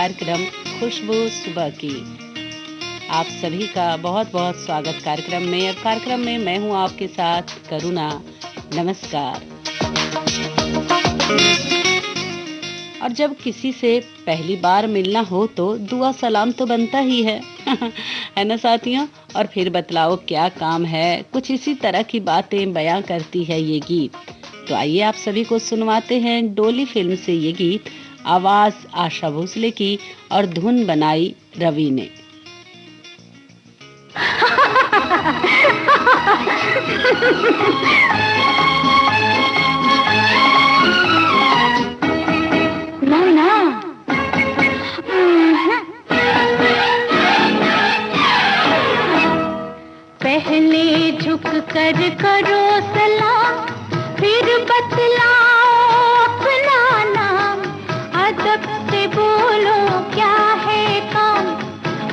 कार्यक्रम खुशबू सुबह की। आप सभी का बहुत बहुत स्वागत कार्यक्रम में। और कार्यक्रम में मैं हूं आपके साथ करुणा। नमस्कार। और जब किसी से पहली बार मिलना हो तो दुआ सलाम तो बनता ही है है ना साथियों। और फिर बतलाओ क्या काम है, कुछ इसी तरह की बातें बयां करती है ये गीत। तो आइए आप सभी को सुनवाते हैं डोली फिल्म से ये गीत। आवाज आशा भोसले की और धुन बनाई रवि ने। पहले झुक कर करो सलाम, फिर बतलाओ अपना नाम। अदब से बोलो क्या है काम,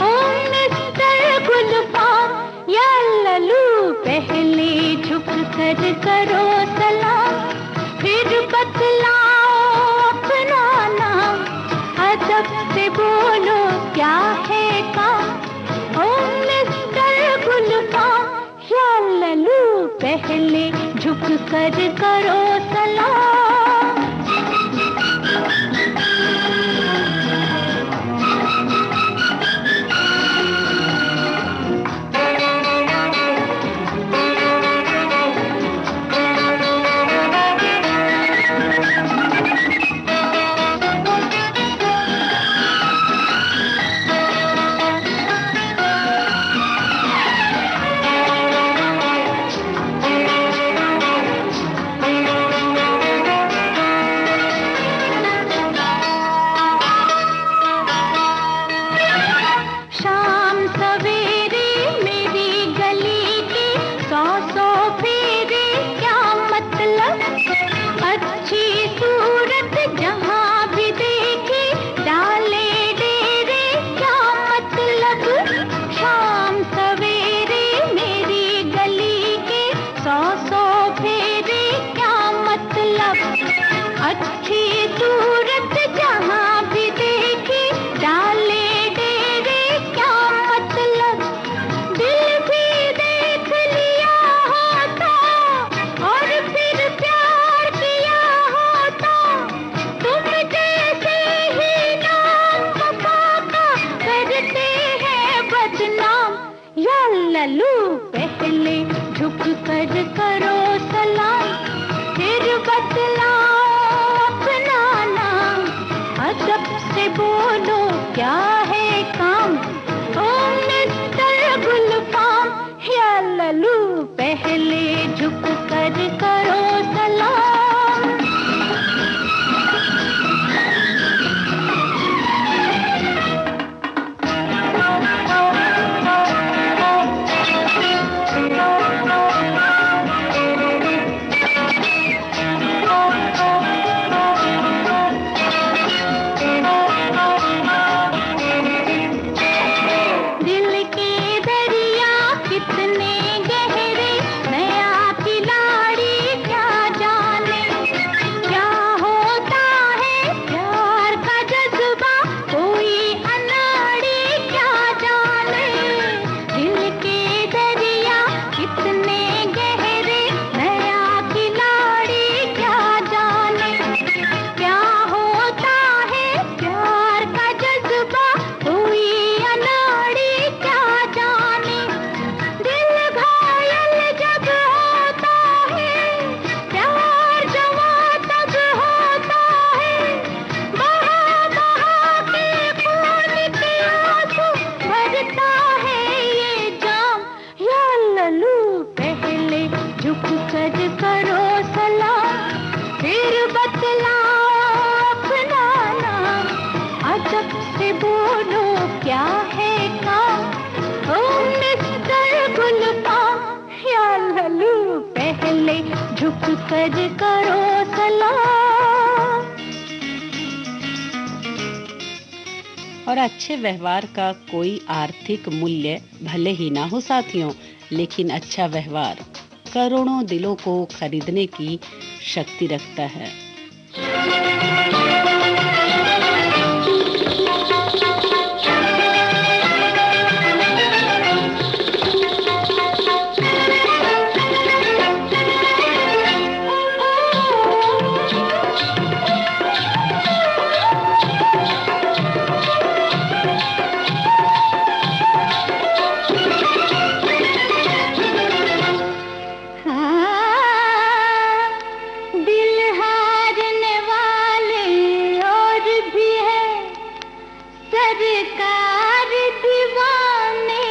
ओ मिस्टर गुलफाम या लल्लू। पहले झुक कर करो सलाम, फिर बतलाओ अपना नाम। अदब से बोलो क्या है काम, ओ मिस्टर गुलफाम या लल्लू। पहले झुक कर करो सलाम। पहले झुक कर करो सलाम, फिर बतलाओ अपना नाम। अदब से बोलो क्या है काम, ओ मिस्टर गुलफाम या लल्लू। पहले झुक कर करो सलाम। झुक कर करो सलाम। और अच्छे व्यवहार का कोई आर्थिक मूल्य भले ही ना हो साथियों, लेकिन अच्छा व्यवहार करोड़ों दिलों को खरीदने की शक्ति रखता है। सरकार दीवाने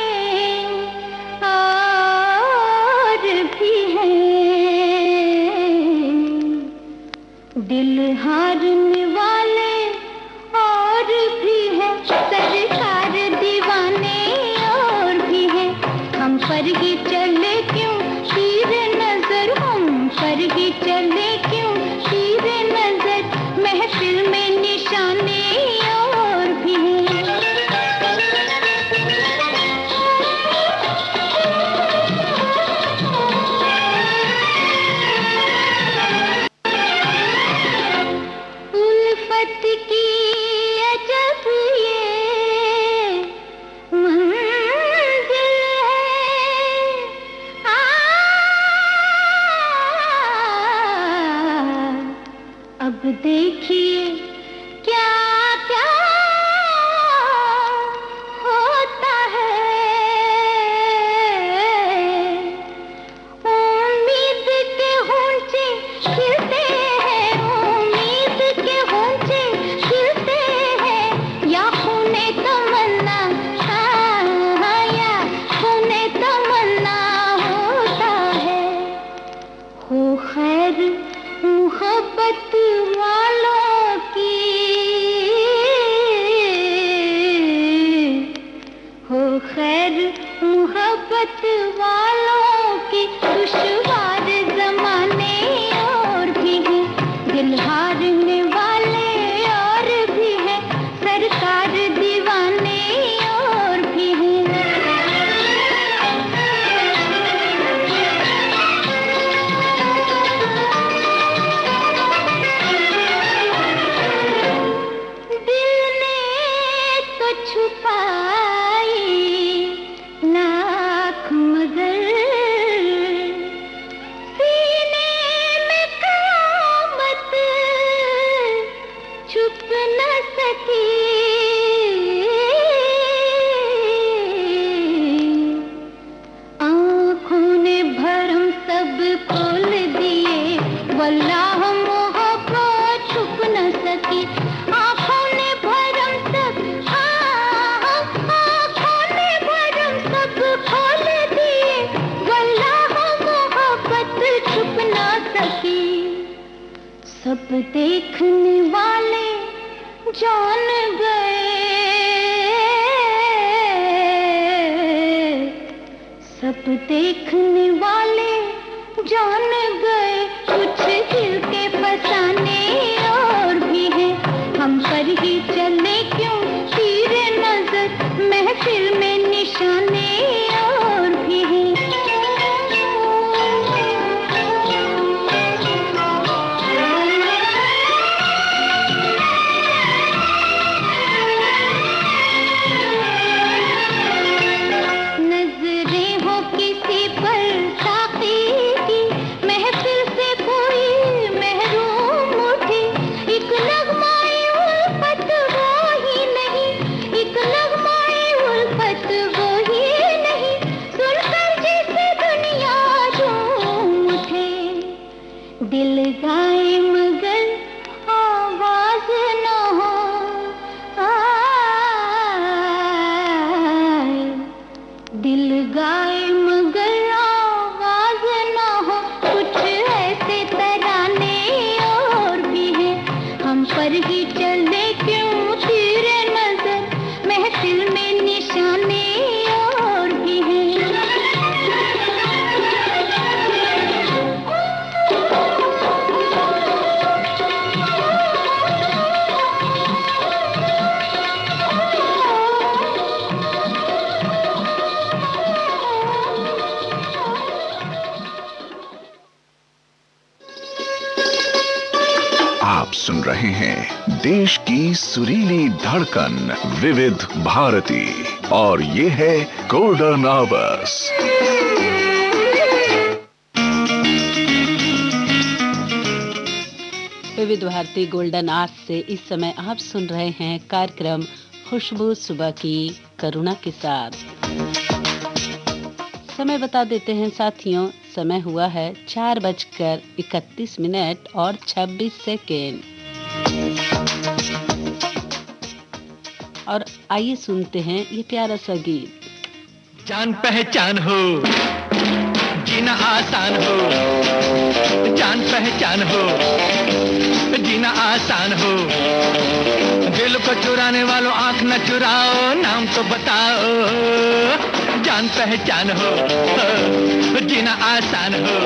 और भी हैं, दिल हारने वाले और भी हैं, सरकार दीवाने और भी हैं। हम पर ही चले क्यों तीर नजर, हम पर ही चले क्यों तीर नजर, महफिल में निशाने और भी हैं। उल्फत की अजब ये मंजिल है, अब देखिए क्या क्या होता है। उम्मीद के होंचे खिलते हैं, उम्मीद के होंचे खिलते हैं, या खूने तमन्ना, या खूने तमन्ना होता है। हो खैर मोहब्बत वालों की, हो खैर मोहब्बत वालों की, दुश्वार जमाने और भी हैं, दिल हारने वाले और भी हैं, सरकार दीवाने और भी हैं। दिल ने तो छुपाई लाख मगर, सीने में क़यामत छुप न सकी। आँखों ने भरम सब खोल दिए, वल्लाह मोहब्बत छुप न सकी। आँखों ने भरम सब, आँखों ने भरम सब खोल दिए, वल्लाह मोहब्बत छुप न सकी। सब देखने वाले जान गए, सब देखने वाले जान गए, कुछ दिल के फसाने और भी हैं, हम पर ही चले क्यों तीर नजर, महफिल में निशाने और भी हैं। नजरें हो किसी पर साक़ी की, महफिल से कोई महरूम उठे, एक नगमाए उल्फत वो ही नहीं, एक नगमाए उल्फत वो ही नहीं, सुनकर जिसे दुनिया झूम उठे। दिल गाए मगर आवाज न हो, दिल गाए मगर आवाज न हो, कुछ ऐसे तराने और भी हैं, हम पर ही चले क्यों तीर नजर, महफिल में निशाने और भी हैं। आप सुन रहे हैं देश की सुरीली धड़कन विविध भारती और ये है गोल्डन आवर्स। विविध भारती गोल्डन आवर्स से इस समय आप सुन रहे हैं कार्यक्रम खुशबू सुबह की करुणा के साथ। समय बता देते हैं साथियों, समय हुआ है 4:31 और 26 सेकेंड। और आइए सुनते हैं ये प्यारा सा गीत। जान पहचान हो, जीना आसान हो, जान पहचान हो, जीना आसान हो, दिल को चुराने वालों आंख न चुराओ, नाम तो बताओ, जान पहचान हो, जीना आसान हो,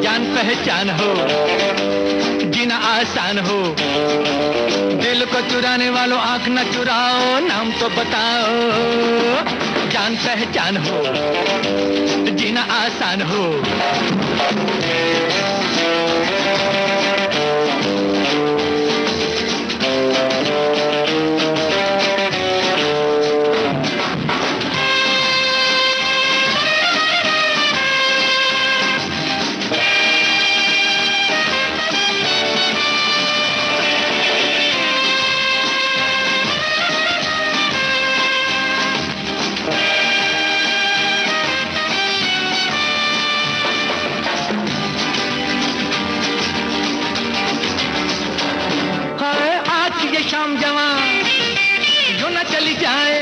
जान पहचान हो, जीना आसान हो, दिल को चुराने वालों आंख न चुराओ, नाम तो बताओ, जान पहचान हो, जीना आसान हो। शाम जवां यूं न चली जाए,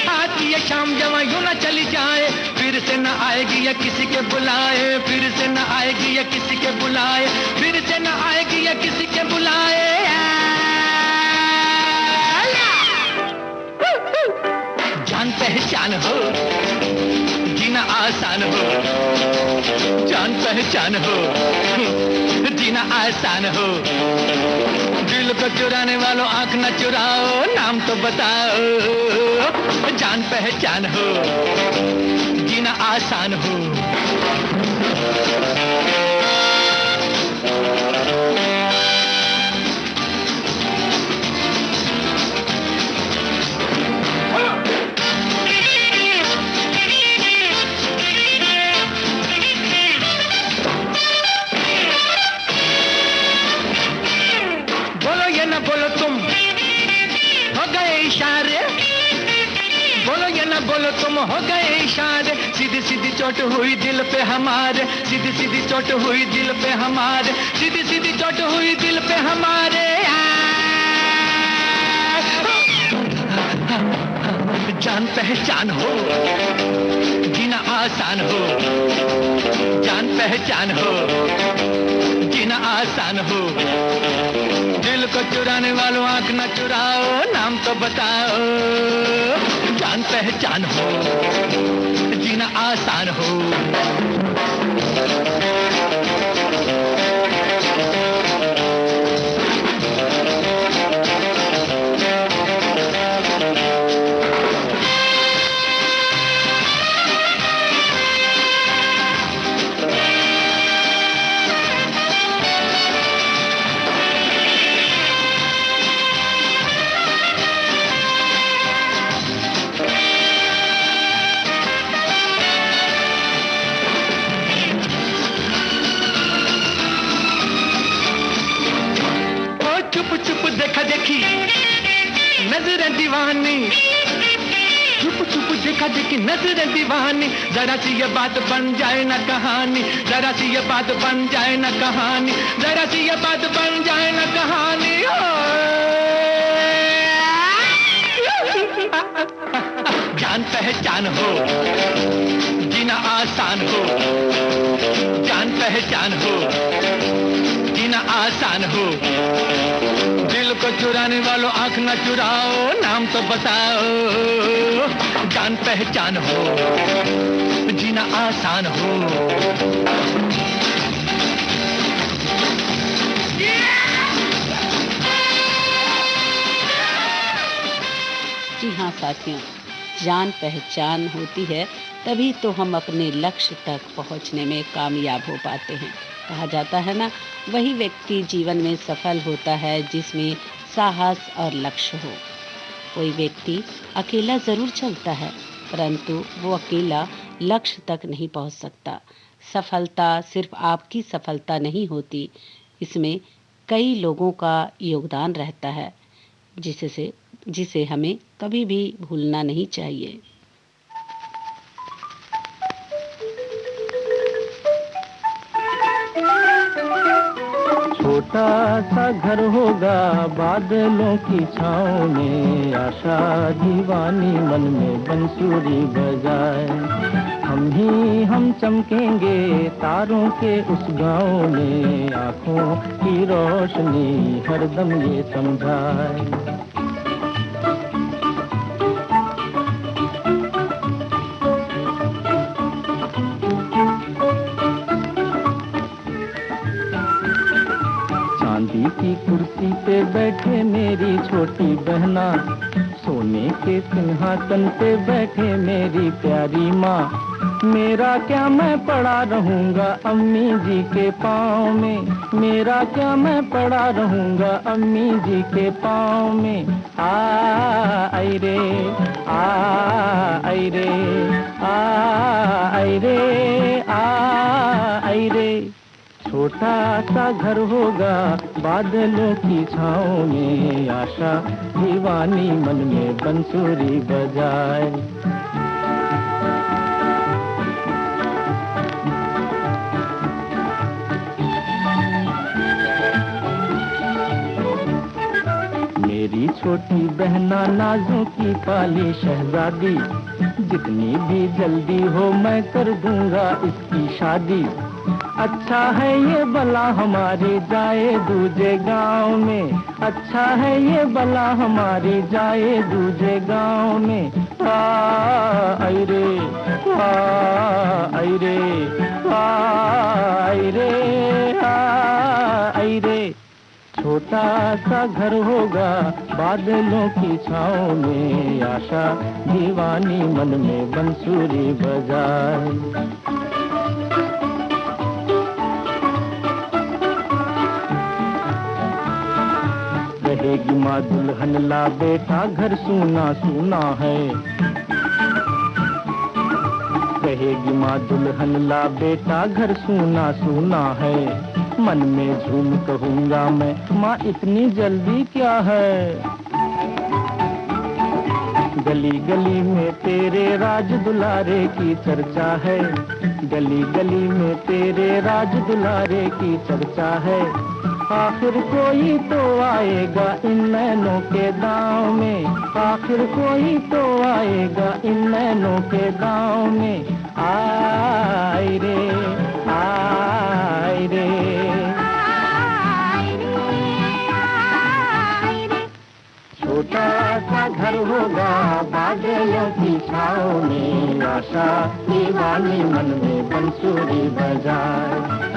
आज ये शाम जवां यूं न चली जाए, फिर से न आएगी या किसी के बुलाए, फिर से न आएगी या किसी के बुलाए, फिर से न आएगी या किसी के बुलाए। जान पहचान हो, जीना आसान हो, जान पहचान हो, जीना आसान हो, दिल को चुराने वालों आंख न चुराओ, नाम तो बताओ, जान पहचान हो, जीना आसान हो। बोलो तुम हो गए इशारे, बोलो या ना बोलो तुम हो गए इशारे, सीधी सीधी चोट हुई दिल पे हमारे, सीधी सीधी चोट हुई दिल पे हमारे, सीधी सीधी चोट हुई दिल पे हमारे। जान पहचान हो, जीना आसान हो, जान पहचान हो, जीना आसान हो, दिल को चुराने वालों आंख न चुराओ, नाम तो बताओ, जान पहचान हो, जीना आसान हो। देखा देखी नजरें दीवानी, चुप चुप देखा देखी नजरें दीवानी, जरा सी ये बात बन जाए ना कहानी, जरा सी ये बात बन जाए ना कहानी, जरा सी ये बात बन जाए ना कहानी। जान पहचान हो, जीना आसान हो, जान पहचान हो, जीना आसान हो, दिल को चुराने वालों आंख न चुराओ, नाम तो बताओ, जान पहचान हो, जीना आसान हो। जी हाँ साथियों, जान पहचान होती है तभी तो हम अपने लक्ष्य तक पहुंचने में कामयाब हो पाते हैं। कहा जाता है ना, वही व्यक्ति जीवन में सफल होता है जिसमें साहस और लक्ष्य हो। कोई व्यक्ति अकेला जरूर चलता है, परंतु वो अकेला लक्ष्य तक नहीं पहुंच सकता। सफलता सिर्फ आपकी सफलता नहीं होती, इसमें कई लोगों का योगदान रहता है, जिसे हमें कभी भी भूलना नहीं चाहिए। छोटा सा घर होगा बादलों की छाँव में, आशा दीवानी मन में बंसुरी बजाए। हम चमकेंगे तारों के उस गाँव में, आँखों की रोशनी हरदम ये समझाए। चांदी की कुर्सी पे बैठे मेरी छोटी बहना, सोने के सिंहासन पे बैठे मेरी प्यारी माँ। मेरा क्या मैं पड़ा रहूंगा अम्मी जी के पाँव में, मेरा क्या मैं पड़ा रहूंगा अम्मी जी के पाँव में। आई रे आई रे आई रे आई रे। छोटा सा घर होगा बादलों की छाँव में, आशा दीवानी मन में बंसुरी बजाए। मेरी छोटी बहना नाजों की पाली शहजादी, जितनी भी जल्दी हो मैं कर दूंगा इसकी शादी। अच्छा है ये बला हमारी जाए दूजे गांव में, अच्छा है ये बला हमारी जाए दूजे गांव में। आई रे आई रे आई रे आई रे। छोटा सा घर होगा बादलों की छाँव में, आशा दीवानी मन में बंसुरी बजाए। कहेगी माँ दुल्हन ला बेटा घर सूना सूना है, कहेगी माँ दुल्हन ला बेटा घर सूना सूना है। मन में झूम कहूँगा मैं माँ इतनी जल्दी क्या है। गली गली में तेरे राज दुलारे की चर्चा है, गली गली में तेरे राज दुलारे की चर्चा है। आखिर कोई तो आएगा इन नैनों के गाँव में, आखिर कोई तो आएगा इन नैनों के गाँव में। आई रे आई रे छोटा सा घर होगा बादलों की छाँव में, आशा दीवानी मन में बंसुरी बजाए।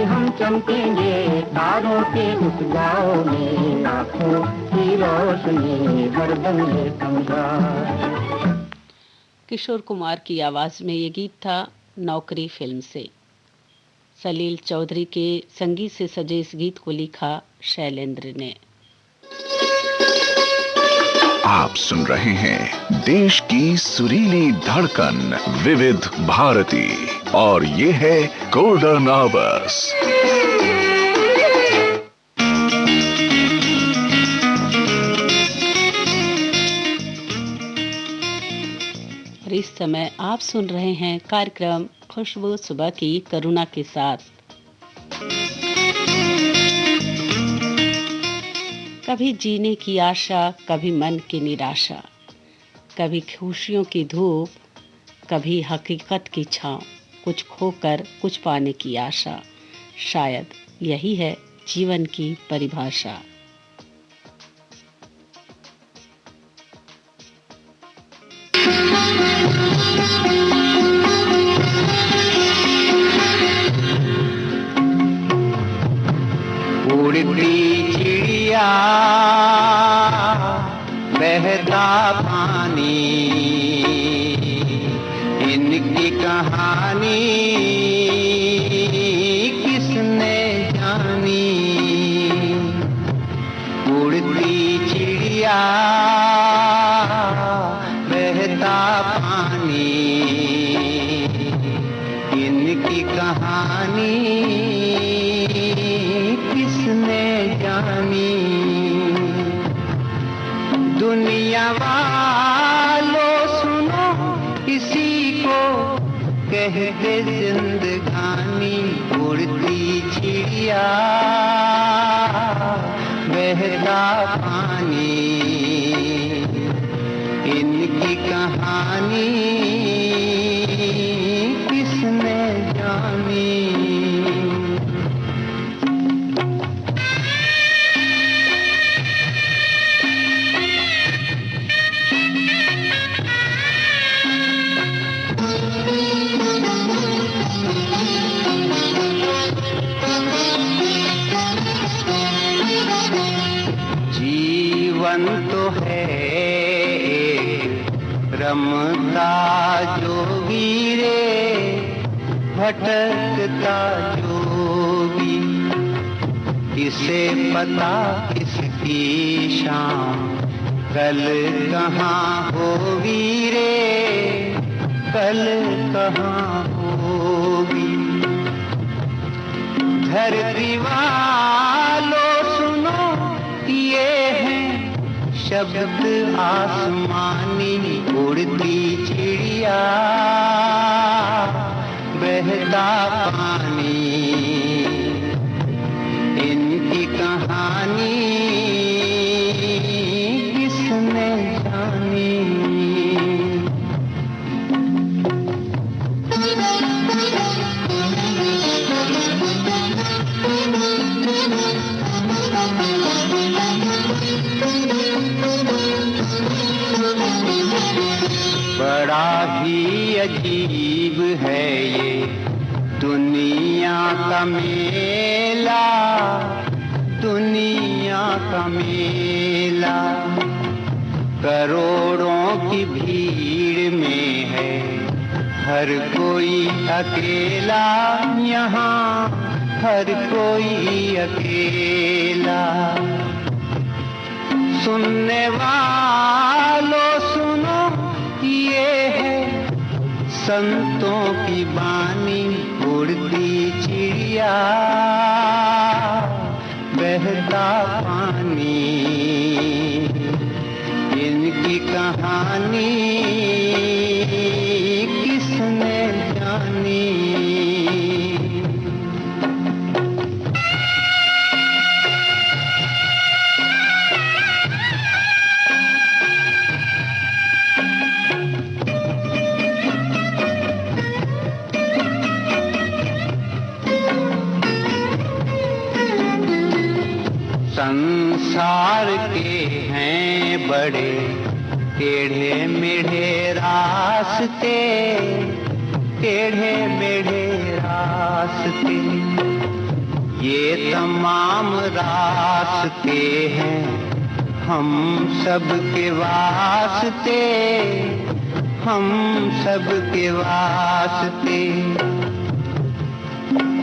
हम चमकेंगे तारों के उस गाँव में, आँखों की रोशनी हरदम ये समझाए। किशोर कुमार की आवाज में ये गीत था नौकरी फिल्म से। सलील चौधरी के संगीत से सजे इस गीत को लिखा शैलेंद्र ने। आप सुन रहे हैं देश की सुरीली धड़कन विविध भारती, और ये है गोल्डन आवर्स। और इस समय आप सुन रहे हैं कार्यक्रम खुशबू सुबह की करुणा के साथ। कभी जीने की आशा, कभी मन की निराशा, कभी खुशियों की धूप, कभी हकीकत की छाँव, कुछ खोकर कुछ पाने की आशा, शायद यही है जीवन की परिभाषा। उड़ती चिड़िया, बहता पानी, इनकी कहानी किसने जानी। उड़ती चिड़िया, बहता पानी, इनकी कहानी किसने जानी। दुनिया वालों सुनो, किसी को कहते जिंदगानी। उड़ती चिड़िया, चिड़िया बहता पानी, इनकी कहानी किसने जानी। जीवन तो है एक रमता जोगी रे, भटकता जोगी, किसे पता किसकी शाम कल कहाँ होगी रे, कल कहाँ होगी। धरती वालों सुनो ये हैं शब्द आसमानी, उड़ती चिड़िया बहता पानी, इनकी कहानी किसने जानी। बड़ा ही अजीब है ये दुनिया का मेला, दुनिया का मेला। करोड़ों की भीड़ में है हर कोई अकेला, यहाँ हर कोई अकेला। सुनने वालों सुनो ये है संतों की बानी, उड़ती चिड़िया बहता पानी, इनकी कहानी किसने जानी। संसार के हैं बड़े टेढ़े मेढ़े रास्ते, टेढ़े मेढ़े रास्ते। ये तमाम रास्ते हैं हम सब के वास्ते, हम सब के वास्ते।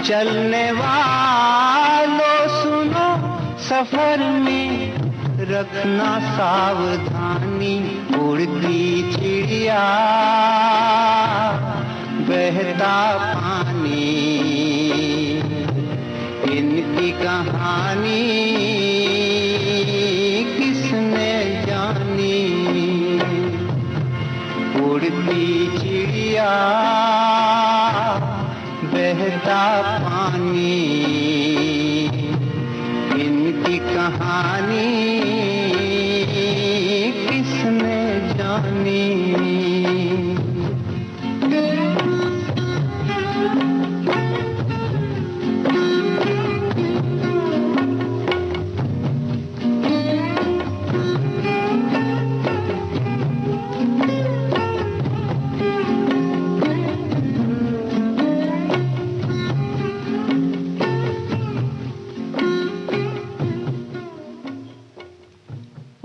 चलने वालों सुनो सफर में रखना सावधानी, उड़ती चिड़िया बहता पानी, इनकी कहानी किसने जानी। उड़ती चिड़िया बहता पानी, इनकी कहानी किसने जानी।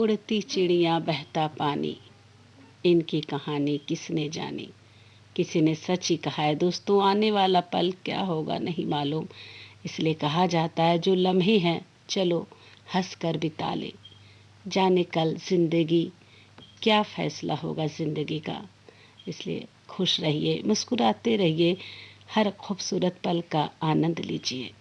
उड़ती चिड़िया बहता पानी, इनकी कहानी किसने जानी। किसी ने सच ही कहा है दोस्तों, आने वाला पल क्या होगा नहीं मालूम। इसलिए कहा जाता है जो लम्हे हैं चलो हंस कर बिता ले, जाने कल जिंदगी क्या फैसला होगा जिंदगी का। इसलिए खुश रहिए, मुस्कुराते रहिए, हर खूबसूरत पल का आनंद लीजिए।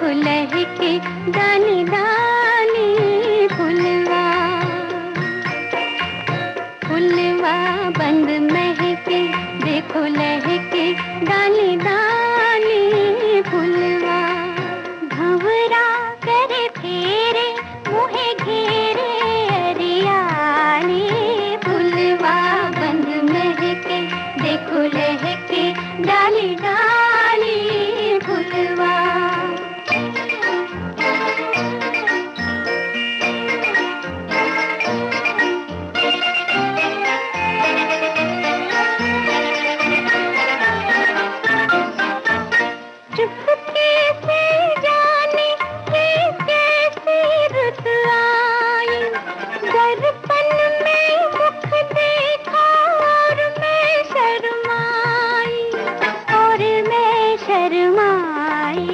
देखो लहके दाने दाने फुलवा, फुलवा बंद महके, देखो लहके दाने दाने फुलवा। भंवरा करे फेरे मुहे घेरे हरियाली, फुलवा बंद महके, देखो लहके डाली डाली फुलवा। चुपके से जाने ये कैसी रुत आई, दर्पण में मुख देखा और मैं शर्माई, और मैं शर्माई।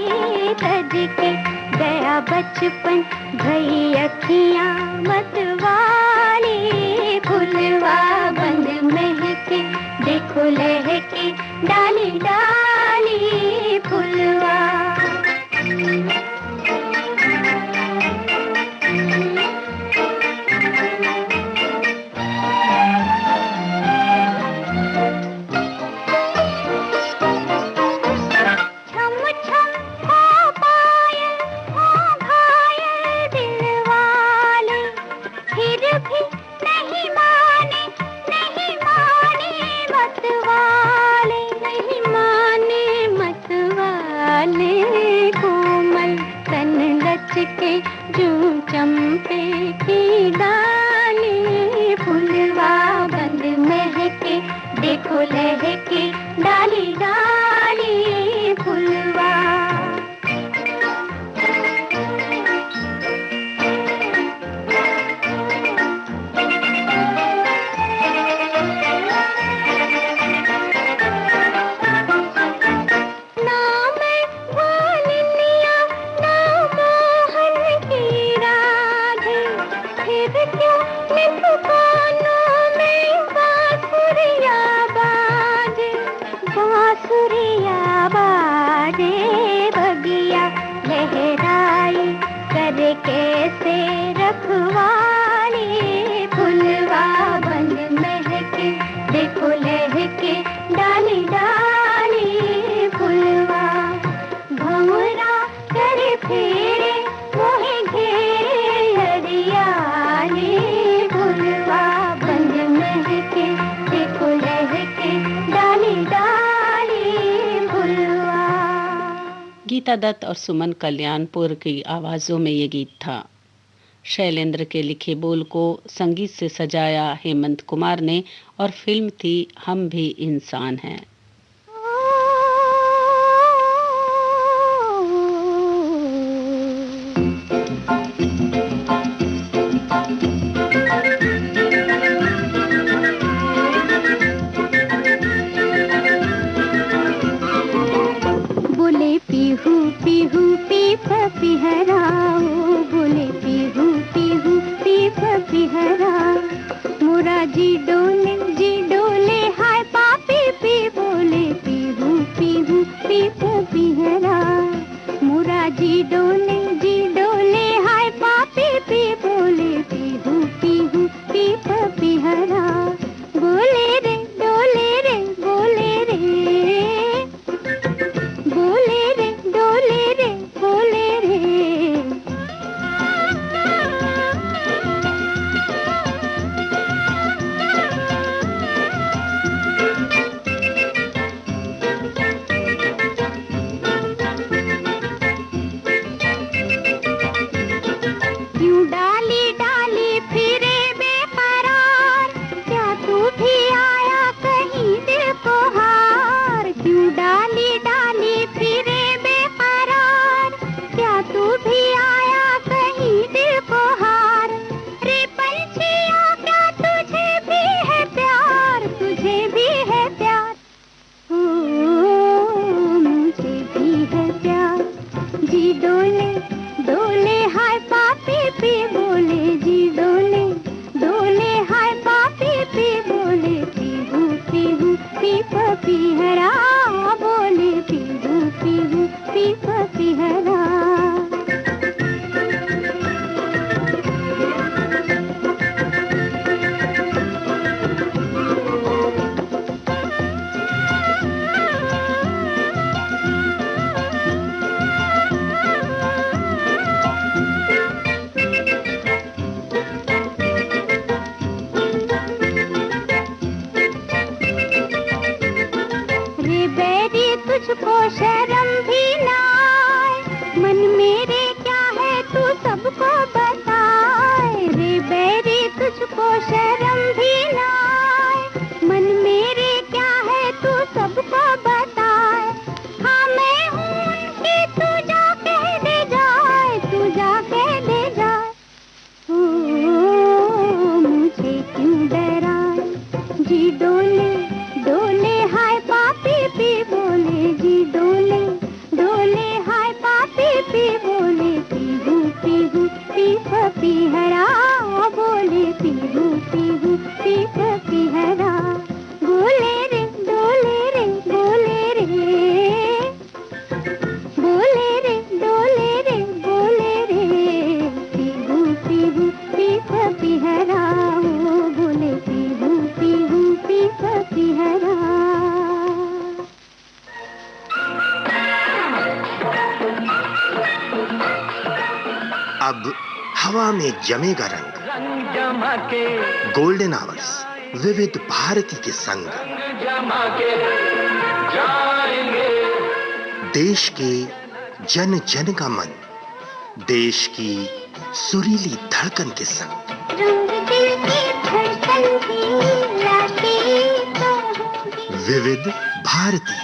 तज के गया बचपन भई अखियां मतवाली, फुलवा बंद महके, देखो लहके डाली डाली फुलवा। छम छम हो पायल हो घायल दिल वाले, फिर भी नहीं माने मत वाले, नहीं माने मत वाले। कोमल तन लचके जो चंपे की डाली, फुलवा बंद महके, देखो लहके डाली डाली फुलवा। ना मैं वालिया ना मोहन की राधे, फिर क्यों नित कानों में बांसुरिया बाजे, बांसुरिया बाजे। बगिया लहराई करे कैसे रखवाली, फुलवा बंद महके, देखो लहके डाली डाली फुलवा। भंवरा करे फेरे मोहे घेरे हरियाली, फुलवा बंद महके, देखो लहके डाली डाली फुलवा। गीता दत्त और सुमन कल्याणपुर की आवाज़ों में ये गीत था। शैलेंद्र के लिखे बोल को संगीत से सजाया हेमंत कुमार ने और फिल्म थी हम भी इंसान हैं। बोले पीहू पीहू पीप पिहराओ, बोले पीहू पीहू पीप पिहरा। मोरा जी डोले हाय पापी पी, बोले पीहू पीहू पीप पिहरा। मोरा जी डोले हाय पापी पी, बोले पीहू पीहू पीप पिहरा। बोले रे डोले रे बोले रे, बोले रे डोले रे बोले रे। क्यों डाली डाली फिरे बेकरार, क्या तू भी आया कहीं दिल को हार। क्यों डाली डाली फिरे बेकरार, क्या तू भी आया कहीं दिल को हार। रे पंछिया क्या तुझे भी है प्यार, तुझे भी है प्यार। ओ मुझे भी है प्यार। जी डोले डोले हाय पापी पी, बोले जी डोले डोले हाय पापी पी, बोले पीहू पीहू पीप पिहरा, बोले पीहू पीहू पीप पिहरा। मेरे क्या है तू सबको बताए, रे बैरी तुझको शर्म भी ना आए। मन मेरे क्या है तू सबको बताए, हाँ मैं हूँ उनकी, तू जा कह दे जाए, तू जा कह दे जाए। ओ मुझे क्यों डराए, जी डोले डोले हाय पापी पी बोले, जी डोले डोले हाय पापी पी बोले, पीहू पीहू पी पपी हरा बोले, पीहू पीहू पी पपी हरा। बोले रे डोले रे बोले रे, बोले रे डोले रे बोले रे, पीहू पीहू पी पपी हरा बोले, पीहू पीहू पी पपी हरा। अब हवा में जमेगा रंग, रंग जमा के गोल्डन आवर्स विविध भारती के संग, जमा के जाएंगे। देश के जन जन का मन, देश की सुरीली धड़कन के संग। रंग दिल की धड़कन की लाके तो होगी। विविध भारती।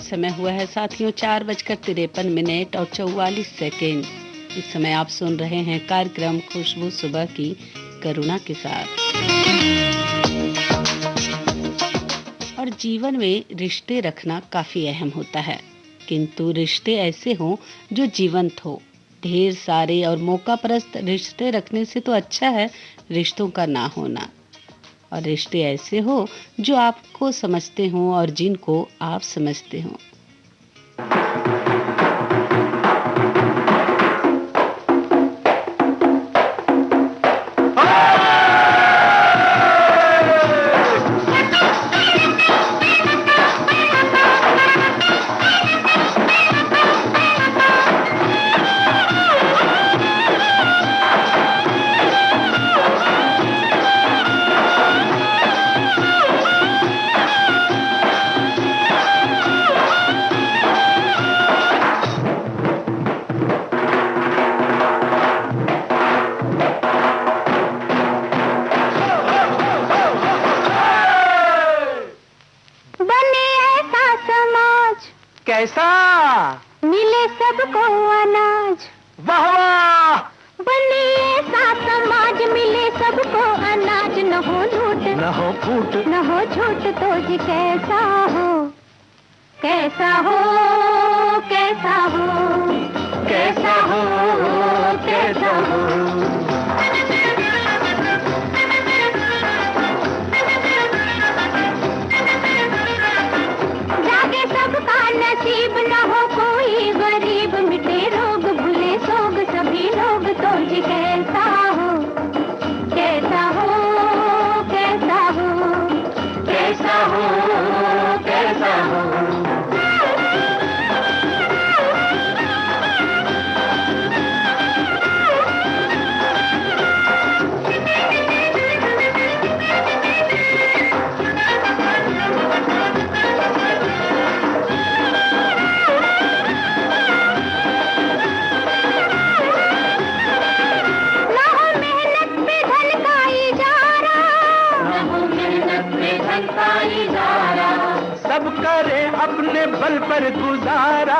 समय हुआ है साथियों 4:53 और 44 सेकेंड। इस समय आप सुन रहे हैं कार्यक्रम खुशबू सुबह की करुणा के साथ। और जीवन में रिश्ते रखना काफी अहम होता है, किंतु रिश्ते ऐसे हों जो जीवंत हो। ढेर सारे और मौका परस्त रिश्ते रखने से तो अच्छा है रिश्तों का ना होना, और रिश्ते ऐसे हो जो आपको समझते हों और जिनको आप समझते हों। कैसा मिले सबको अनाज, वाह वाह। बने ऐसा समाज मिले सबको अनाज, न हो लूट न हो फूट न हो झूठ, तो जी कैसा हो कैसा हो कैसा हो कैसा हो कैसा हो। जागे सबका नसीब, न हो कोई गरीब, मिटे रोग भूले सोग सभी लोग, तो जी कैसा हो कैसा हो कैसा हो कैसा हो कैसा हो। सब करे अपने बल पर गुजारा,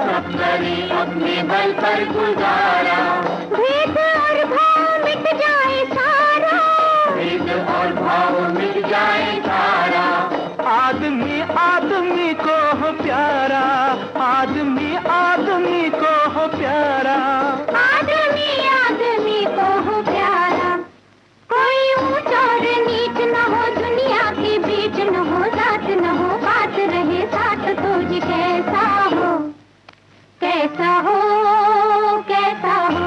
सब करे अपने बल पर गुजारा, भेद और भाव मिट जाए सारा, भेद और भाव मिट जाए सारा। आदमी आदमी को हो प्यारा, आदमी आदमी को हो प्यारा, आदमी आदमी को हो प्यारा। कोई ऊंच और नीच न हो दुनिया के बीच, न हो जात न हो बात, रहे साथ, तो जी कैसा हो कैसा हो कैसा हो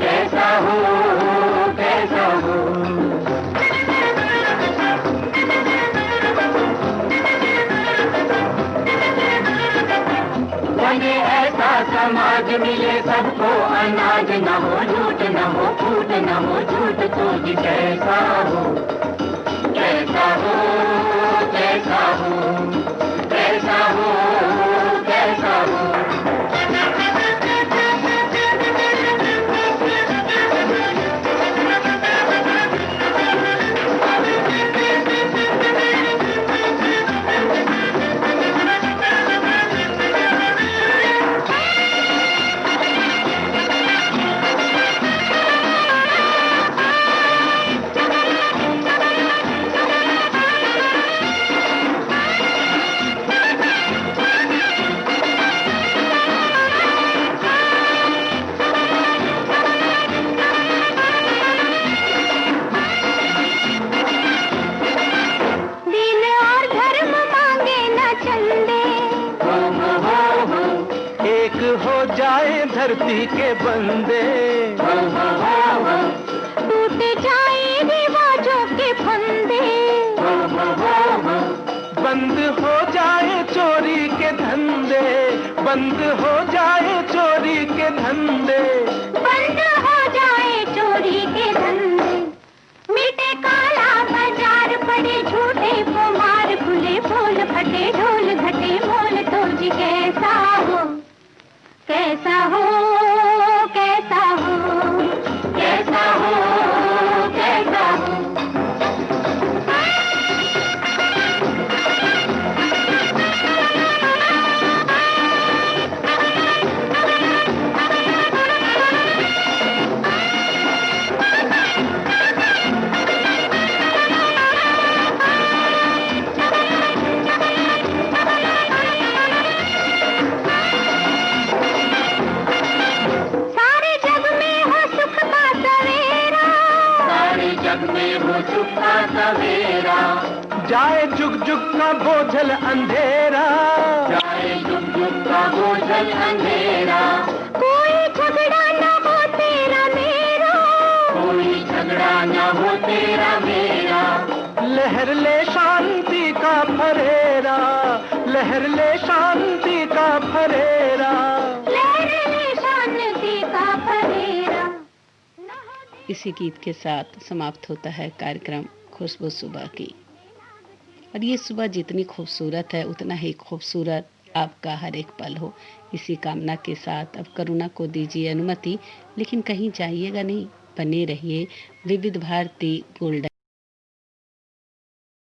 कैसा हो कैसा हो। बने ऐसा समाज मिले सबको अनाज, न हो झूठ न हो फूट न हो झूठ, तो जी कैसा हो कैसा हो कैसा हो कैसा हो कैसा हो। धरती के बंदे टूट जाए रिवाजों के फंदे, बंद हो जाए चोरी के धंधे, बंद हो जाए चोरी के धंधे, बंद हो जाए चोरी के धंधे, मिटे काला बाजार पड़े झूठे कुमार, खुले फूल फटे ढोल घटे मोल, तो जी कैसा हो कैसा हो कैसा हो कैसा हो कैसा हो। जाए जुग जुग का बोझल अंधेरा, जाए जुग जुग का बोझल अंधेरा, कोई झगड़ा न हो तेरा मेरा, कोई झगड़ा न हो तेरा मेरा, लहर ले शांति का फरेरा, लहर ले शांति का फरेरा, लहर ले शांति का फरेरा। इसी गीत के साथ समाप्त होता है कार्यक्रम खुशबू सुबह की। और ये सुबह जितनी खूबसूरत है उतना ही खूबसूरत आपका हर एक पल हो, इसी कामना के साथ अब करुणा को दीजिए अनुमति, लेकिन कहीं जाइएगा नहीं, बने रहिए विविध भारती गोल्डन।